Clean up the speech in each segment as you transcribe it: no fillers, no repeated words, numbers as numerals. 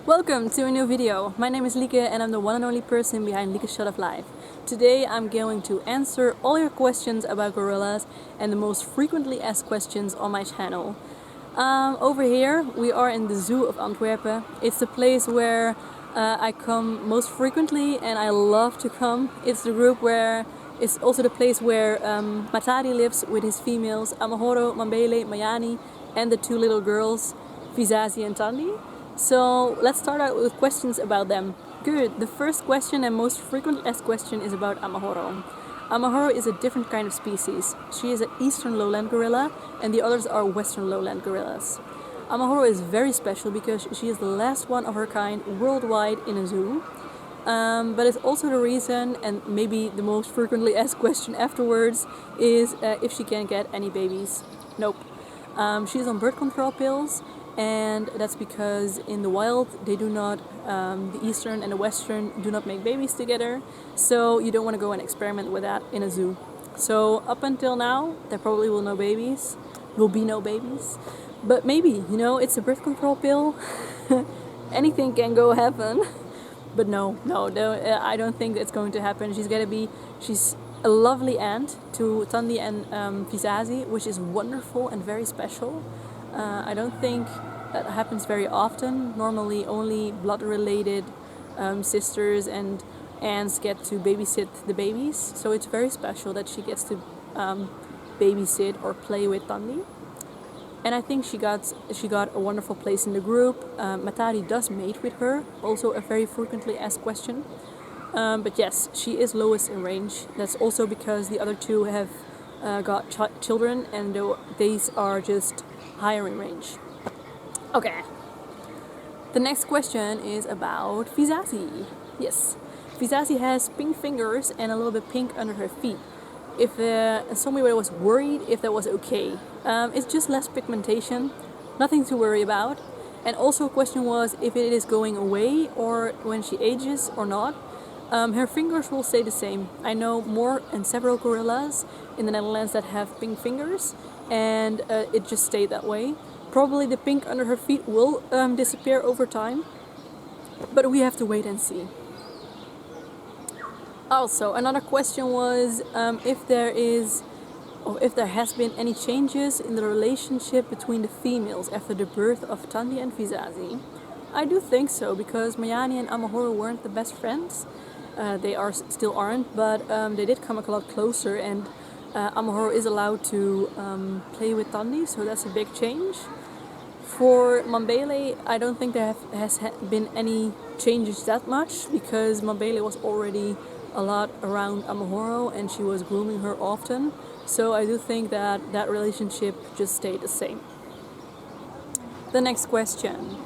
Welcome to a new video. My name is Lieke and I'm the one and only person behind Lieke's Shot of Life. Today I'm going to answer all your questions about gorillas and the most frequently asked questions on my channel. Over here we are in the Zoo of Antwerp. It's the place where I come most frequently and I love to come. It's the group where it's also the place where Tayari lives with his females Amahoro, Mambele, Mayani and the two little girls Vizazi and Thandie. So let's start out with questions about them. Good. The first question and most frequently asked question is about Amahoro. Amahoro is a different kind of species. She is an eastern lowland gorilla and the others are western lowland gorillas. Amahoro is very special because she is the last one of her kind worldwide in a zoo. But it's also the reason, and maybe the most frequently asked question afterwards, is if she can get any babies. Nope. She's on birth control pills. And that's because in the wild they do not, the eastern and the western do not make babies together, so you don't want to go and experiment with that in a zoo. So up until now there probably will be no babies, but maybe, you know, it's a birth control pill. Anything can go happen. But no, I don't think it's going to happen. She's a lovely aunt to Thandie and Vizazi, which is wonderful and very special. I don't think that happens very often. Normally only blood-related sisters and aunts get to babysit the babies. So it's very special that she gets to babysit or play with Thandie. And I think she got a wonderful place in the group. Matari does mate with her, also a very frequently asked question. But yes, she is lowest in range. That's also because the other two have got children and these are just higher in range. Okay. The next question is about Vizazi. Yes, Vizazi has pink fingers and a little bit pink under her feet. If somebody was worried if that was okay, it's just less pigmentation, nothing to worry about. And also a question was if it is going away or when she ages or not. Her fingers will stay the same. I know more and several gorillas in the Netherlands that have pink fingers and it just stayed that way. Probably the pink under her feet will disappear over time, but we have to wait and see. Also, another question was if there has been any changes in the relationship between the females after the birth of Thandie and Vizazi. I do think so, because Mayani and Amahoro weren't the best friends. They still aren't, but they did come a lot closer, and Amahoro is allowed to play with Thandie, so that's a big change. For Mambele, I don't think there has been any changes that much, because Mambele was already a lot around Amahoro and she was grooming her often. So I do think that that relationship just stayed the same. The next question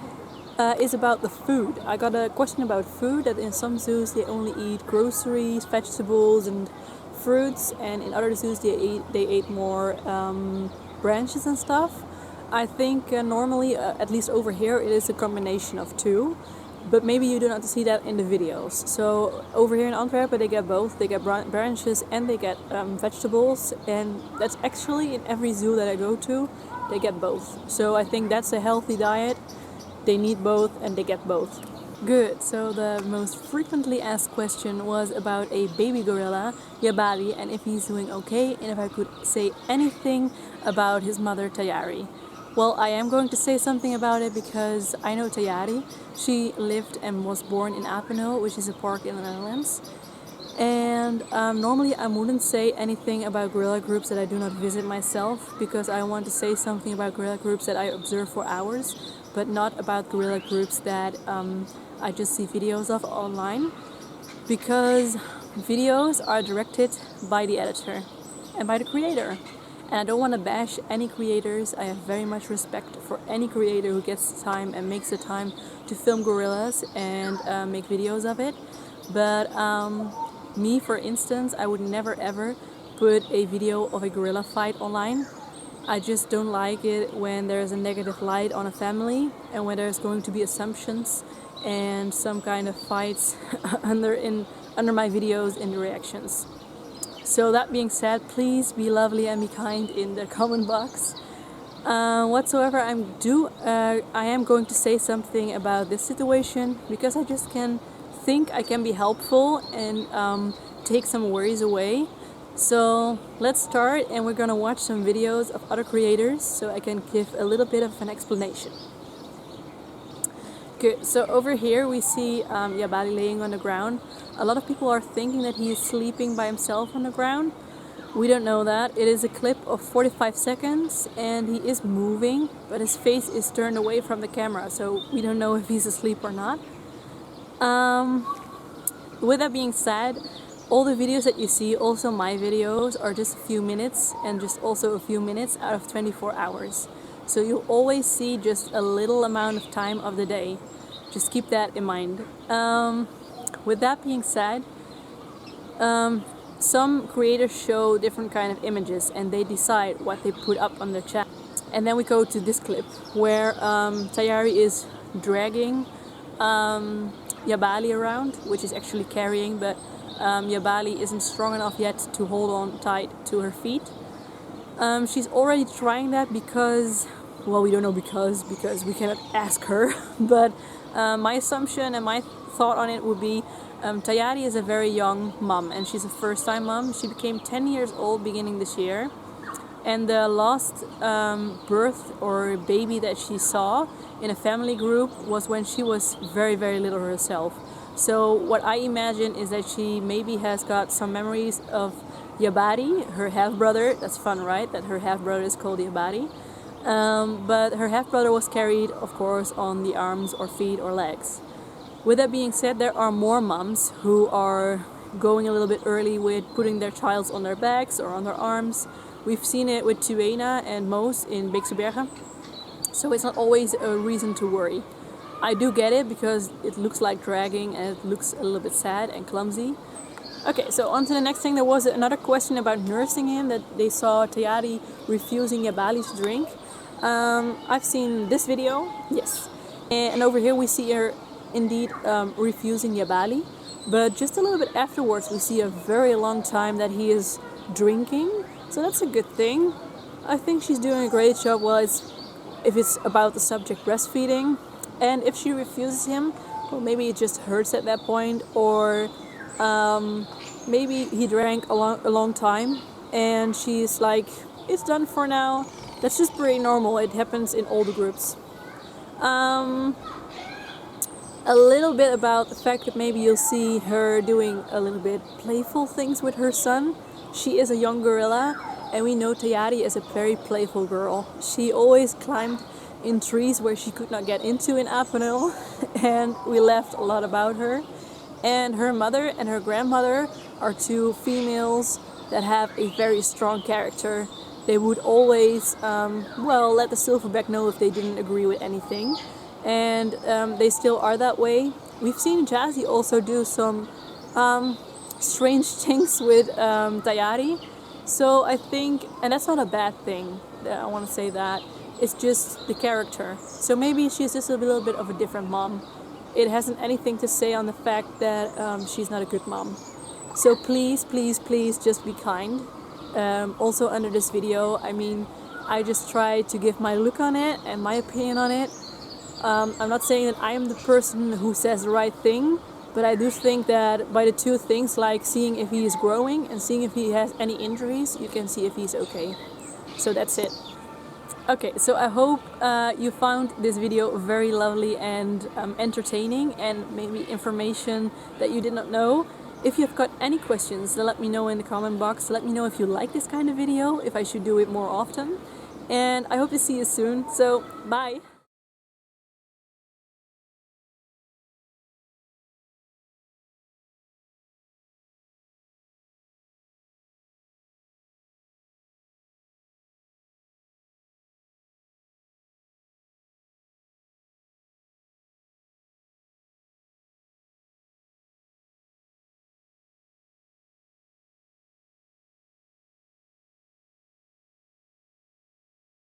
is about the food. I got a question about food, that in some zoos they only eat groceries, vegetables and fruits, and in other zoos they ate more branches and stuff. I think normally, at least over here, it is a combination of two, but maybe you do not see that in the videos. So over here in Antwerp they get both. They get branches and they get vegetables, and that's actually in every zoo that I go to, they get both. So I think that's a healthy diet. They need both and they get both. Good. So the most frequently asked question was about a baby gorilla, Jabali, and if he's doing okay and if I could say anything about his mother Tayari. Well, I am going to say something about it because I know Tayari. She lived and was born in Apeno, which is a park in the Netherlands. And normally I wouldn't say anything about gorilla groups that I do not visit myself, because I want to say something about gorilla groups that I observe for hours, but not about gorilla groups that I just see videos of online, because videos are directed by the editor and by the creator. And I don't want to bash any creators. I have very much respect for any creator who gets time and makes the time to film gorillas and make videos of it. But me, for instance, I would never ever put a video of a gorilla fight online. I just don't like it when there's a negative light on a family and when there's going to be assumptions and some kind of fights under my videos in the reactions. So that being said, please be lovely and be kind in the comment box. Whatsoever I am going to say something about this situation because I just think I can be helpful and take some worries away. So let's start, and we're gonna watch some videos of other creators so I can give a little bit of an explanation. Good, so over here we see Jabali laying on the ground. A lot of people are thinking that he is sleeping by himself on the ground. We don't know that. It is a clip of 45 seconds and he is moving, but his face is turned away from the camera, so we don't know if he's asleep or not. With that being said, all the videos that you see, also my videos, are just a few minutes, and just also a few minutes out of 24 hours. So you'll always see just a little amount of time of the day. Just keep that in mind. With that being said, some creators show different kind of images and they decide what they put up on their channel. And then we go to this clip where Tayari is dragging Jabali around, which is actually carrying, but Jabali isn't strong enough yet to hold on tight to her feet. She's already trying that because, well, we don't know because we cannot ask her, but my assumption and my thought on it would be Tayari is a very young mom and she's a first-time mom. She became 10 years old beginning this year, and the last birth or baby that she saw in a family group was when she was very, very little herself. So what I imagine is that she maybe has got some memories of Jabali, her half-brother. That's fun, right? That her half-brother is called Jabali. But her half-brother was carried, of course, on the arms or feet or legs. With that being said, there are more moms who are going a little bit early with putting their childs on their backs or on their arms. We've seen it with Tuena and Moos in Beekse Bergen. So it's not always a reason to worry. I do get it because it looks like dragging and it looks a little bit sad and clumsy. Okay, so on to the next thing. There was another question about nursing him, that they saw Tayari refusing Jabali's drink. I've seen this video, yes. And over here we see her indeed refusing Jabali, but just a little bit afterwards we see a very long time that he is drinking, so that's a good thing. I think she's doing a great job. Well, if it's about the subject breastfeeding, and if she refuses him, well, maybe it just hurts at that point, or maybe he drank a long time and she's like, it's done for now. That's just pretty normal. It happens in all the groups. A little bit about the fact that maybe you'll see her doing a little bit playful things with her son. She is a young gorilla, and we know Tayari is a very playful girl. She always climbed in trees where she could not get into in Appenel, and we laughed a lot about her. And her mother and her grandmother are two females that have a very strong character. They would always, let the silverback know if they didn't agree with anything. And they still are that way. We've seen Vizazi also do some strange things with Tayari. So I think, and that's not a bad thing, I want to say that. It's just the character. So maybe she's just a little bit of a different mom. It hasn't anything to say on the fact that she's not a good mom. So please, please, please just be kind. Also under this video, I mean, I just try to give my look on it and my opinion on it. I'm not saying that I am the person who says the right thing, but I do think that by the two things, like seeing if he is growing and seeing if he has any injuries, you can see if he's okay. So that's it. Okay, so I hope you found this video very lovely and entertaining, and maybe information that you did not know. If you've got any questions, then let me know in the comment box. Let me know if you like this kind of video, if I should do it more often. And I hope to see you soon. So, bye!